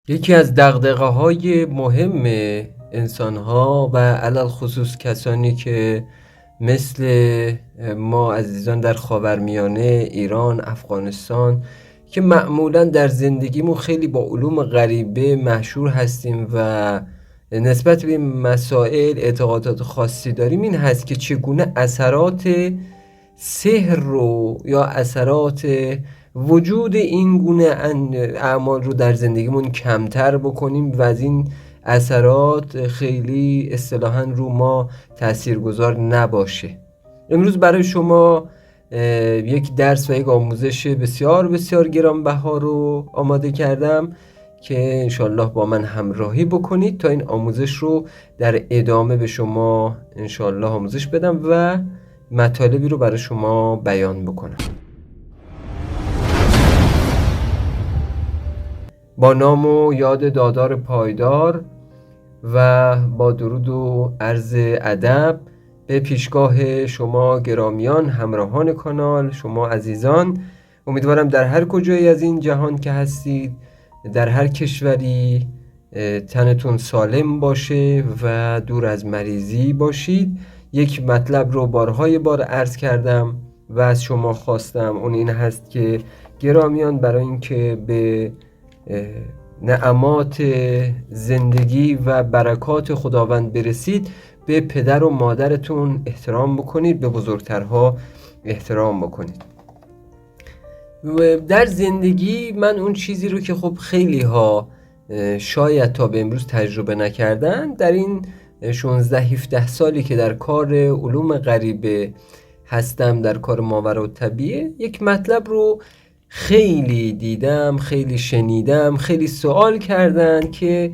یکی از دغدغه‌های مهم انسان‌ها و علل خصوص کسانی که مثل ما عزیزان در خاورمیانه، ایران، افغانستان که معمولاً در زندگیمون خیلی با علوم غریبه مشهور هستیم و نسبت به این مسائل اعتقادات خاصی داریم، این هست که چگونه اثرات سحر رو یا اثرات وجود این گونه اعمال رو در زندگیمون کمتر بکنیم و از این اثرات خیلی اصطلاحاً رو ما تاثیرگذار نباشه. امروز برای شما یک درس و یک آموزش بسیار بسیار گرانبها رو آماده کردم که انشالله با من همراهی بکنید تا این آموزش رو در ادامه به شما انشالله آموزش بدم و مطالبی رو برای شما بیان بکنم. با نام و یاد دادار پایدار و با درود و عرض ادب به پیشگاه شما گرامیان همراهان کانال، شما عزیزان، امیدوارم در هر کجایی از این جهان که هستید، در هر کشوری، تنتون سالم باشه و دور از مریضی باشید. یک مطلب رو بارهای بار عرض کردم و از شما خواستم، اون این هست که گرامیان برای اینکه به نعمات زندگی و برکات خداوند برسید، به پدر و مادرتون احترام بکنید، به بزرگترها احترام بکنید. و در زندگی من اون چیزی رو که خب خیلی ها شاید تا به امروز تجربه نکردن، در این 16-17 سالی که در کار علوم غریبه هستم، در کار ماوراءالطبیعه، یک مطلب رو خیلی دیدم، خیلی شنیدم، خیلی سوال کردن که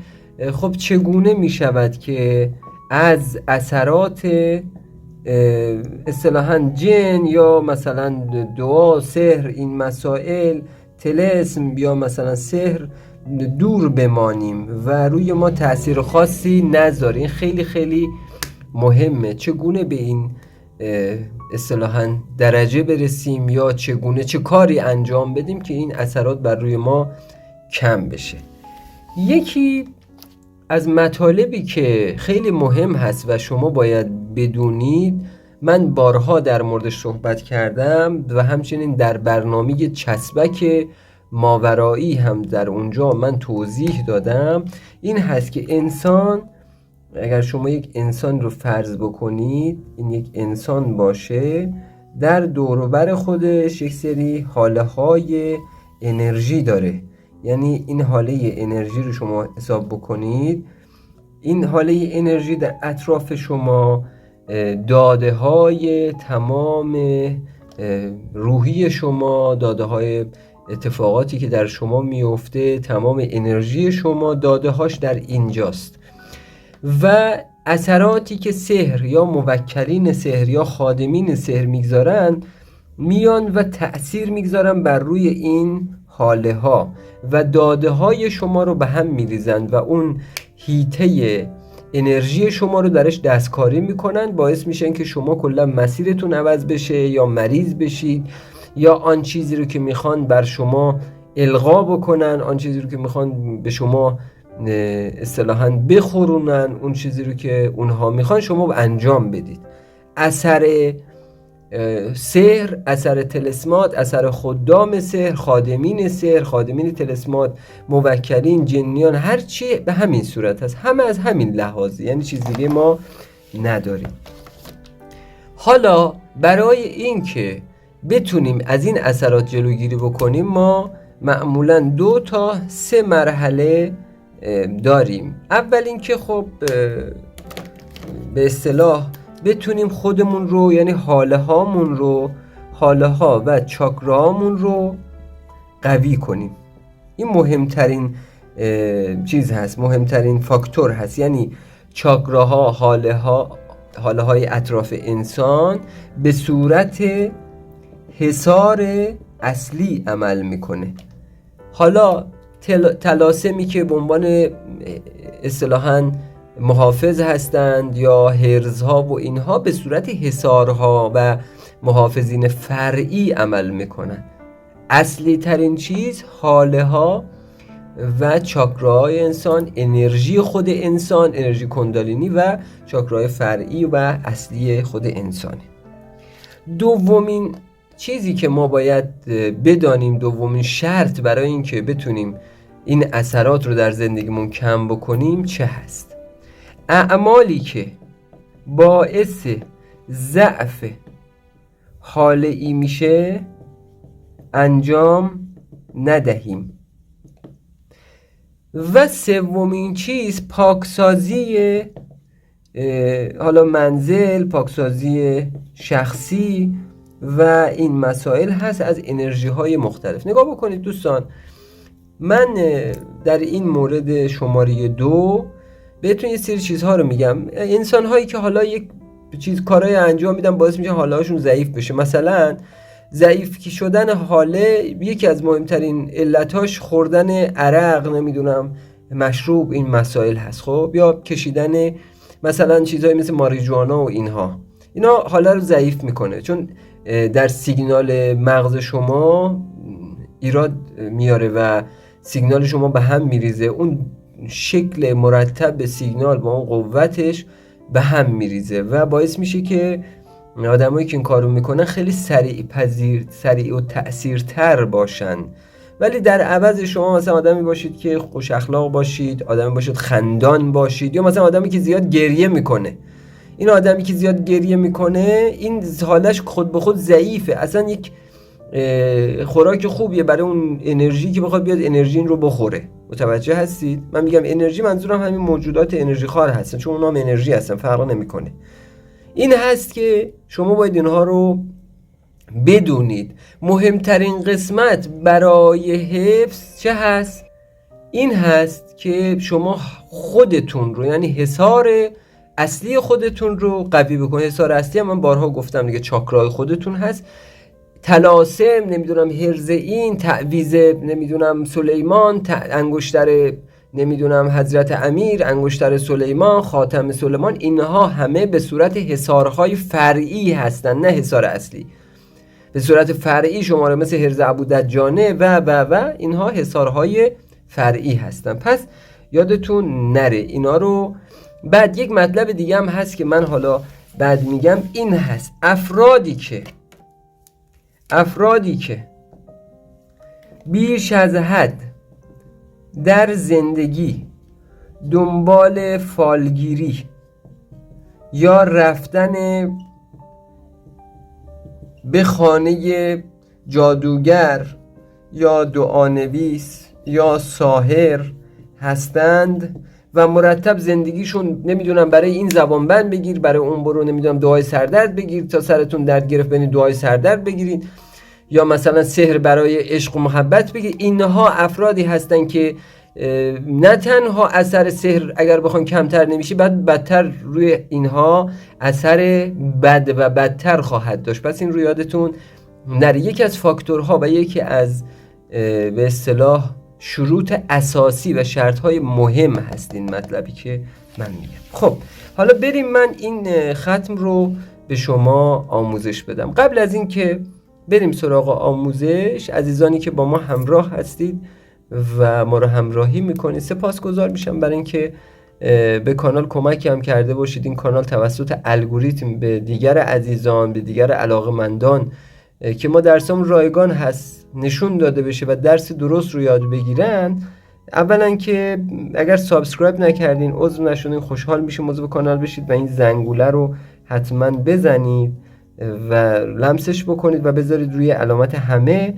خب چگونه می شود که از اثرات اصطلاحاً جن یا مثلا دعا، سحر، این مسائل، طلسم یا مثلا سحر دور بمانیم و روی ما تأثیر خاصی نذاره. این خیلی خیلی مهمه. چگونه به این اصطلاحاً درجه برسیم یا چگونه چه کاری انجام بدیم که این اثرات بر روی ما کم بشه. یکی از مطالبی که خیلی مهم هست و شما باید بدونید، من بارها در موردش صحبت کردم و همچنین در برنامه چسبک ماورایی هم در اونجا من توضیح دادم، این هست که انسان، اگر شما یک انسان رو فرض بکنید، این یک انسان باشه، در دور و بر خودش یک سری حاله های انرژی داره. یعنی این حاله انرژی رو شما حساب بکنید، این حاله انرژی در اطراف شما داده های تمام روحی شما، داده های اتفاقاتی که در شما میفته، تمام انرژی شما، داده هاش در اینجاست و اثراتی که سحر یا موکلین سحر یا خادمین سحر میگذارن، میان و تأثیر میگذارن بر روی این حاله ها و داده های شما رو به هم میریزن و اون هیته انرژی شما رو درش دستکاری میکنن، باعث میشن که شما کلا مسیرتون عوض بشه یا مریض بشید، یا آن چیزی رو که میخوان بر شما القا بکنن، آن چیزی رو که میخوان به شما اصطلاحاً بخورونن، اون چیزی رو که اونها میخوان شما انجام بدید. اثر سحر، اثر طلسمات، اثر خدام سحر، خادمین سحر، خادمین طلسمات، موکلین، جنیان، هر چی به همین صورت هست، همه از همین لحاظه، یعنی چیز دیگه ما نداریم. حالا برای این که بتونیم از این اثرات جلوگیری بکنیم، ما معمولاً 2 تا 3 مرحله داریم. اول این که خب به اصطلاح بتونیم خودمون رو، یعنی حاله ها و چاکراهامون رو قوی کنیم. این مهمترین چیز هست، مهمترین فاکتور هست. یعنی چاکراها، حاله های اطراف انسان به صورت حصار اصلی عمل میکنه. حالا طلاسمی که به عنوان اصطلاحاً محافظ هستند یا حرزها و اینها به صورت حصارها و محافظین فرعی عمل میکنن. اصلی ترین چیز حاله ها و چاکراهای انسان، انرژی خود انسان، انرژی کندالینی و چاکراهای فرعی و اصلی خود انسانه. دومین چیزی که ما باید بدانیم، دومین شرط برای این که بتونیم این اثرات رو در زندگیمون کم بکنیم چه هست؟ اعمالی که باعث ضعف حاله ای میشه انجام ندهیم. و سومین چیز پاکسازی حالا منزل، پاکسازی شخصی و این مسائل هست از انرژی های مختلف. نگاه بکنید دوستان، من در این مورد شماره 2 بهتون یه سری چیزها رو میگم. انسان هایی که حالا یک چیز کارهای انجام میدن باعث میشه حاله هاشون ضعیف بشه. مثلا ضعیف که شدن حاله یکی از مهمترین علتاش خوردن عرق، نمیدونم مشروب، این مسائل هست. خب یا کشیدن مثلا چیزهای مثل ماریجوانا و اینا حاله رو ضعیف میکنه، چون در سیگنال مغز شما ایراد میاره و سیگنال شما به هم میریزه. اون شکل مرتب سیگنال با اون قوتش به هم میریزه و باعث میشه که آدمایی که این کارو میکنن خیلی سریع و تأثیرتر باشن. ولی در عوض شما مثلا آدمی باشید که خوش اخلاق باشید، آدمی باشید خندان باشید، یا مثلا آدمی که زیاد گریه میکنه. این آدمی که زیاد گریه میکنه این حالش خود به خود ضعیفه، اصلا یک خوراک خوبیه برای اون انرژی که بخواد بیاد انرژی این رو بخوره. متوجه هستید؟ من میگم انرژی، منظورم همین موجودات انرژی خوار هستن، چون اونا هم انرژی هستن، فرق نمیکنه. این هست که شما باید اینها رو بدونید. مهمترین قسمت برای حفظ چه هست؟ این هست که شما خودتون رو، یعنی حصار اصلی خودتون رو قوی بکنید. حصار اصلی هم من بارها گفتم دیگه، چاکرای خودتون هست. طلاسم، نمیدونم هرزئین، تعویذ نمیدونم سلیمان، انگشتر نمیدونم حضرت امیر، انگشتر سلیمان، خاتم سلیمان، اینها همه به صورت حصارهای فرعی هستن، نه حصار اصلی. به صورت فرعی شماره مثل هرز ابودجانه و اینها حصارهای فرعی هستن. پس یادتون نره اینا رو. بعد یک مطلب دیگه هم هست که من حالا بعد میگم، این هست افرادی که بیش از حد در زندگی دنبال فالگیری یا رفتن به خانه جادوگر یا دعانویس یا ساحر هستند و مرتب زندگیشون نمیدونم برای این زبان بند بگیر، برای اون برو نمیدونم دعای سردرد بگیر، تا سرتون درد گرفت برید دعای سردرد بگیرید، یا مثلا سحر برای عشق و محبت بگیر. اینها افرادی هستن که نه تنها اثر سحر اگر بخوان کمتر نمیشه، بعد بدتر روی اینها اثر بد و بدتر خواهد داشت. پس این رو یادتون نره. یکی از فاکتورها و یکی از به اصطلاح شروط اساسی و شرطهای مهم هست این مطلبی که من میگم. خب حالا بریم من این ختم رو به شما آموزش بدم. قبل از این که بریم سراغ آموزش، عزیزانی که با ما همراه هستید و ما رو همراهی میکنید سپاسگزار میشم برای اینکه به کانال کمک هم کرده باشید. این کانال توسط الگوریتم به دیگر عزیزان، به دیگر علاقه‌مندان که ما درسامون رایگان هست نشون داده بشه و درس درست رو یاد بگیرن. اولا که اگر سابسکرایب نکردین، عضو نشدین، خوشحال میشیم عضو کانال بشید و این زنگوله رو حتما بزنید و لمسش بکنید و بذارید روی علامت همه.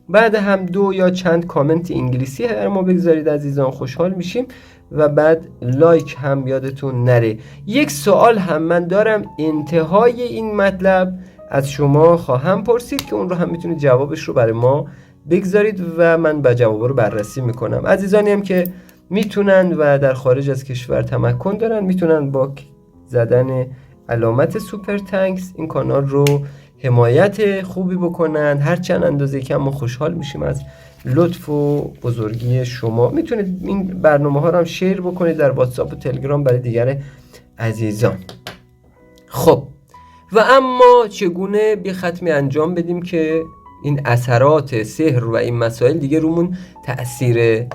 بعد هم 2 یا چند کامنت انگلیسی هر ما بگذارید عزیزان، خوشحال میشیم. و بعد لایک هم یادتون نره. یک سوال هم من دارم انتهای این مطلب از شما خواهم پرسید که اون رو هم میتونید جوابش رو برای ما بگذارید و من با جواب رو بررسی میکنم. عزیزانی هم که میتونن و در خارج از کشور تمکن دارن میتونن با زدن علامت سوپر تانکس این کانال رو حمایت خوبی بکنن. هر چند اندازه که ما خوشحال میشیم از لطف و بزرگی شما. میتونید این برنامه ها رو هم شیر بکنید در واتساپ و تلگرام برای دیگر عزیزان. خب و اما چگونه بی ختمی انجام بدیم که این اثرات سحر و این مسائل دیگه رومون تأثیر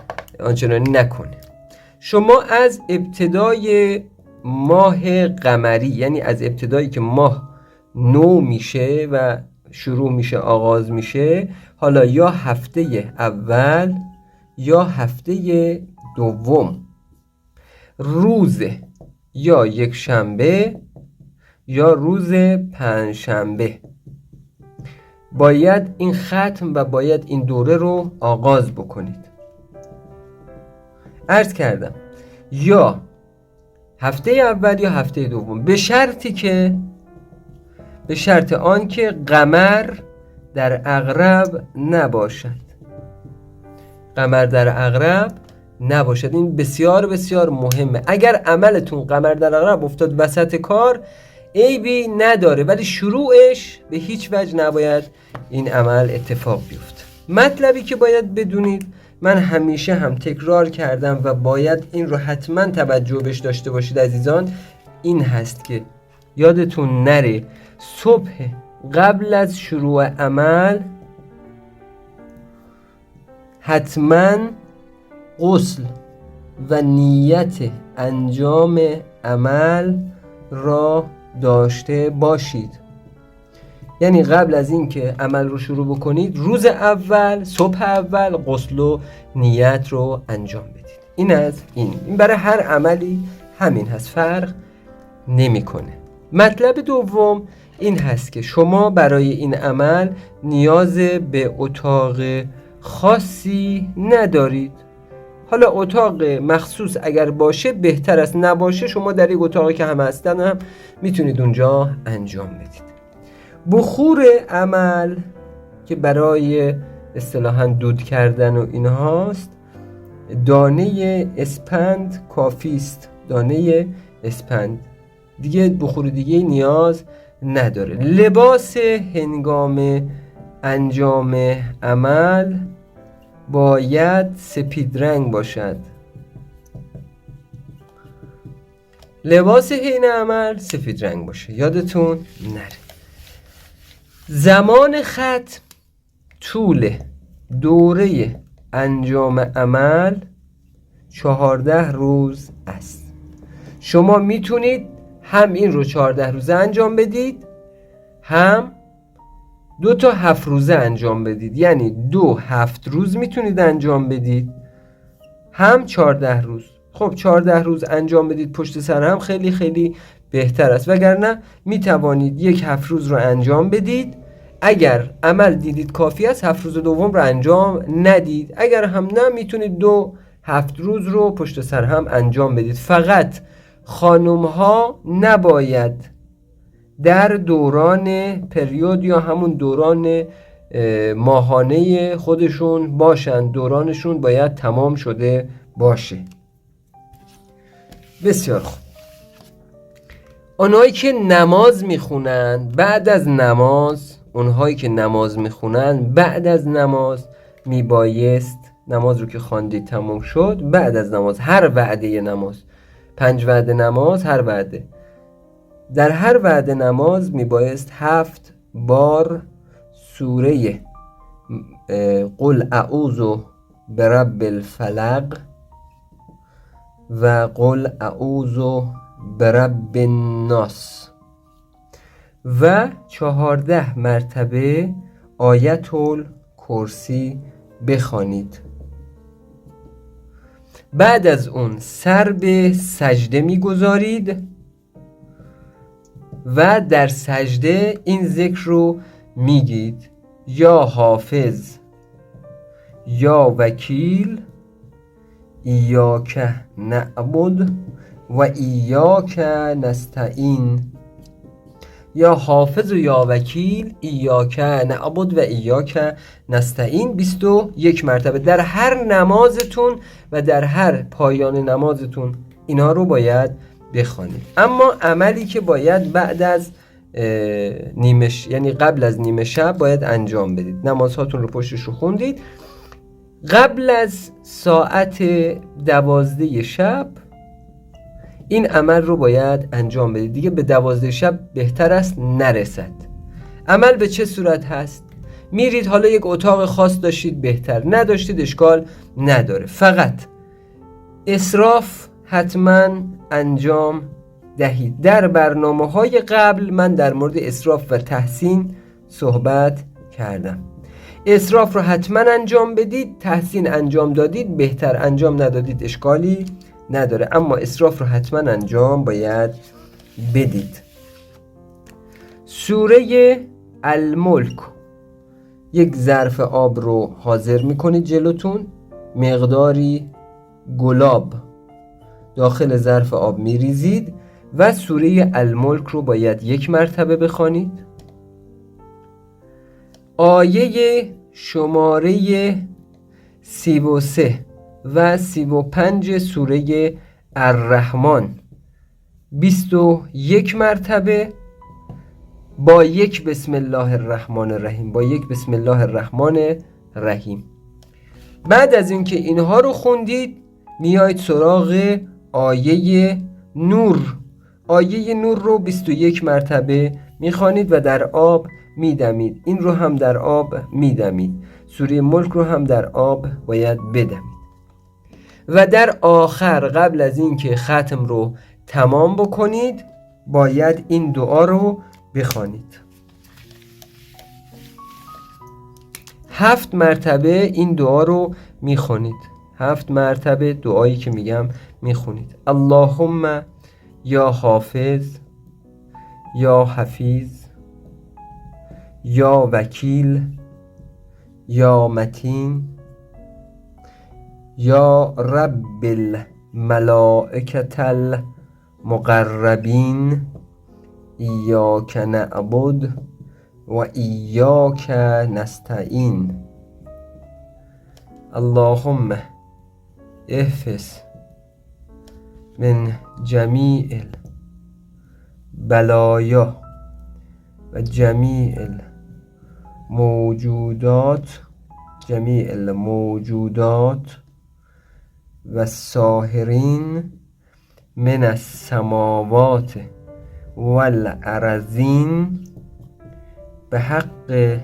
آنچنانی نکنه. شما از ابتدای ماه قمری، یعنی از ابتدایی که ماه نو میشه و شروع میشه، آغاز میشه، حالا یا هفته اول یا هفته دوم، روز یا یک شنبه یا روز پنجشنبه باید این ختم و باید این دوره رو آغاز بکنید. عرض کردم یا هفته اول یا هفته دوم، به شرط آن که قمر در عقرب نباشد. قمر در عقرب نباشد، این بسیار بسیار مهمه. اگر عملتون قمر در عقرب افتاد وسط کار، عیبی نداره، ولی شروعش به هیچ وجه نباید این عمل اتفاق بیفته. مطلبی که باید بدونید، من همیشه هم تکرار کردم و باید این رو حتما توجه بهش داشته باشید عزیزان، این هست که یادتون نره صبح قبل از شروع عمل حتما غسل و نیت انجام عمل را داشته باشید. یعنی قبل از این که عمل رو شروع بکنید، روز اول، صبح اول غسل و نیت رو انجام بدید. این برای هر عملی همین هست، فرق نمیکنه. مطلب دوم این هست که شما برای این عمل نیاز به اتاق خاصی ندارید. حالا اتاق مخصوص اگر باشه بهتر است، نباشه شما در یک اتاقی که همه هستن هم میتونید اونجا انجام بدید. بخور عمل که اصطلاحاً دود کردن و اینهاست، دانه اسپند کافی است. دانه اسپند دیگه، بخور دیگه نیاز نداره. لباس هنگام انجام عمل باید سپید رنگ باشد. لباس حین عمل سفید رنگ باشه، یادتون نره. زمان ختم، طول دوره انجام عمل 14 روز است. شما میتونید هم این رو 14 روزه انجام بدید، هم 2 تا 7 روزه انجام بدید. یعنی 2 7 روز میتونید انجام بدید، هم 14 روز. خب 14 روز انجام بدید پشت سر هم، خیلی خیلی بهتر است. وگرنه میتوانید 1 7 روز رو انجام بدید، اگر عمل دیدید کافی است 7 روز دوم رو انجام ندید، اگر هم نه میتونید 2 7 روز رو پشت سر هم انجام بدید. فقط خانم ها نباید در دوران پریود یا همون دوران ماهانه خودشون باشن، دورانشون باید تمام شده باشه. بسیار خوب. اونهایی که نماز میخونن بعد از نماز، بعد از نماز میبایست نماز رو که خواندید تمام شد، بعد از نماز هر وعده نماز، 5 وعده نماز، هر وعده، در هر وعده نماز میبایست 7 بار سوره قل اعوذ برب الفلق و قل اعوذ برب الناس و 14 مرتبه آیت الکرسی بخوانید. بعد از اون سر به سجده میگذارید و در سجده این ذکر رو میگید: یا حافظ یا وکیل ایاک نعبد و ایاک نستعین. یا حافظ و یا وکیل ایاک نعبد و ایاک نستعین 21 مرتبه در هر نمازتون و در هر پایان نمازتون اینا رو باید بخوانید. اما عملی که باید بعد از یعنی قبل از نیمه شب باید انجام بدید. نمازهاتون رو پشتش رو خوندید، قبل از ساعت 12 شب این عمل رو باید انجام بدید. دیگه به 12 شب بهتر است نرسد. عمل به چه صورت هست؟ میرید، حالا یک اتاق خاص داشتید بهتر، نداشتید اشکال نداره، فقط اسراف حتما انجام دهید. در برنامه‌های قبل من در مورد اسراف و تحسین صحبت کردم. اسراف رو حتما انجام بدید، تحسین انجام دادید بهتر، انجام ندادید اشکالی نداره، اما اسراف رو حتما انجام باید بدید. سوره الملک، یک ظرف آب رو حاضر میکنید جلوتون، مقداری گلاب داخل ظرف آب میریزید و سوره الملک رو باید 1 مرتبه بخوانید. آیه شماره 33 و 35 سوره الرحمن 21 مرتبه با یک بسم الله الرحمن الرحیم، با یک بسم الله الرحمن الرحیم. بعد از اینکه اینها رو خوندید میایید سراغ آیه نور. آیه نور رو 21 مرتبه میخوانید و در آب میدمید. این رو هم در آب میدمید. سوره ملک رو هم در آب باید بدمید. و در آخر قبل از اینکه ختم رو تمام بکنید باید این دعا رو بخوانید. 7 مرتبه این دعا رو میخونید. 7 مرتبه دعایی که میگم میخونید. اللهم یا حافظ یا حفیظ یا وکیل یا متین یا رب الملائکة المقربین ایاک نعبد و ایاک نستعین. اللهم احفظ من جمیع البلایا و جمیع الموجودات و الساهرین من السماوات والارضین به حق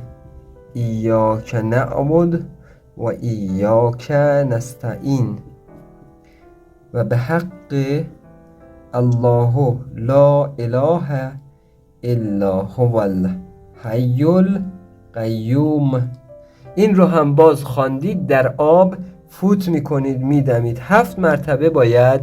ایاک نعبد و ایاک نستعین و به حق الله لا اله الا هو الحی القیوم. این رو هم باز خواندید، در آب فوت میکنید، میدمید. 7 مرتبه باید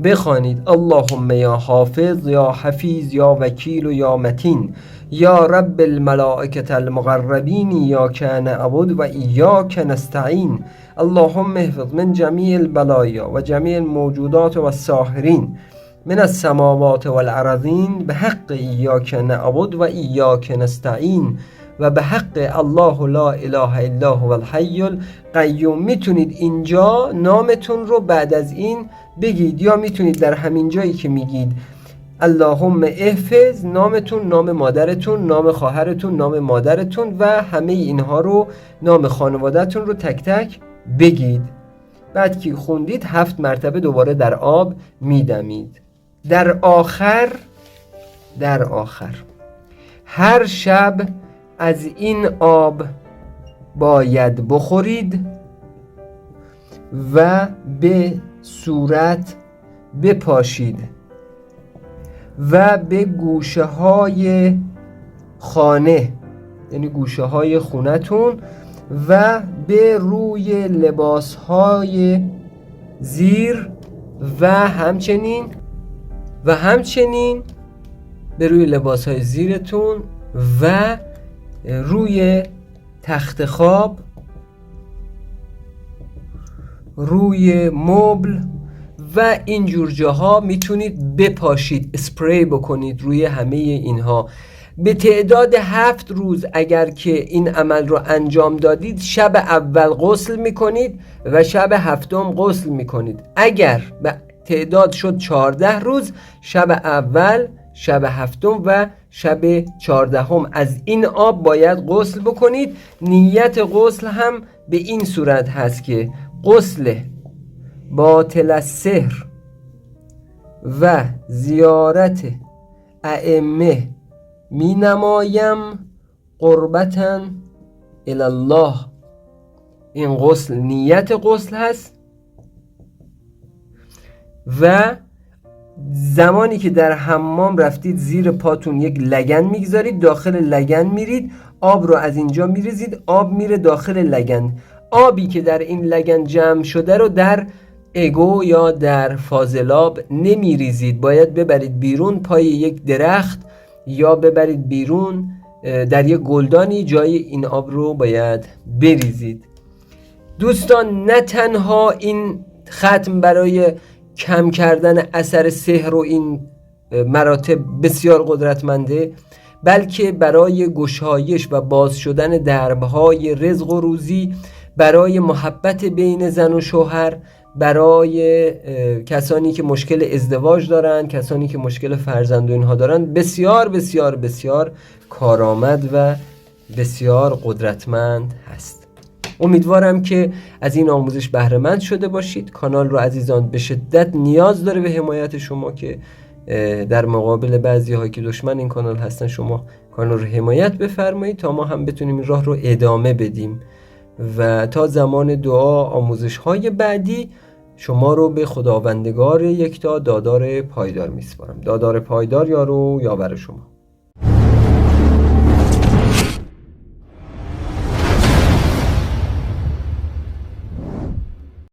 بخوانید. اللهم یا حافظ یا حفیظ یا وکیل و یا متین یا رب الملائکة المقربین ایاک نعبد و ایاک نستعین. اللهم احفظ من جمیع البلایا و جمیع الموجودات و الساهرین من السماوات والارضین به حق ایاک نعبد و ایاک نستعین و به حق الله لا اله الا هو الحی القیوم. میتونید اینجا نامتون رو بعد از این بگید یا میتونید در همین جایی که میگید اللهم احفظ نامتون، نام مادرتون، نام خواهرتون، نام مادرتون و همه اینها رو، نام خانوادهتون رو تک تک بگید. بعد که خوندید 7 مرتبه دوباره در آب میدمید. در آخر هر شب از این آب باید بخورید و به صورت بپاشید و به گوشه های خانه، یعنی گوشه های خونتون، و به روی لباس های زیر و همچنین به روی لباس های زیرتون و روی تخت خواب، روی مبل و اینجور جاها میتونید بپاشید، اسپری بکنید روی همه اینها. به تعداد 7 روز اگر که این عمل رو انجام دادید، شب اول غسل میکنید و شب 7م غسل میکنید. اگر به تعداد شد 14 روز، شب اول، شب 7م و شب 14م از این آب باید غسل بکنید. نیت غسل هم به این صورت هست که غسل باطل السحر و زیارت ائمه می نمایم قربتاً الی الله. این غسل نیت غسل هست و زمانی که در حمام رفتید زیر پاتون یک لگن میگذارید، داخل لگن میرید، آب رو از اینجا میریزید، آب میره داخل لگن. آبی که در این لگن جمع شده رو در اگو یا در فاضلاب نمیریزید، باید ببرید بیرون پای یک درخت یا ببرید بیرون در یک گلدانی، جای این آب رو باید بریزید. دوستان نه تنها این ختم برای کم کردن اثر سحر و این مراتب بسیار قدرتمنده، بلکه برای گشایش و باز شدن دربهای رزق و روزی، برای محبت بین زن و شوهر، برای کسانی که مشکل ازدواج دارن، کسانی که مشکل فرزند و اینها دارن، بسیار بسیار بسیار کارآمد و بسیار قدرتمند هست. امیدوارم که از این آموزش بهره مند شده باشید. کانال رو عزیزان به شدت نیاز داره به حمایت شما که در مقابل بعضی هایی که دشمن این کانال هستن شما کانال رو حمایت بفرمایید تا ما هم بتونیم این راه رو ادامه بدیم و تا زمان دعا آموزش های بعدی شما رو به خداوندگار یکتا دادار پایدار میسپارم. دادار پایدار یارو یاور شما.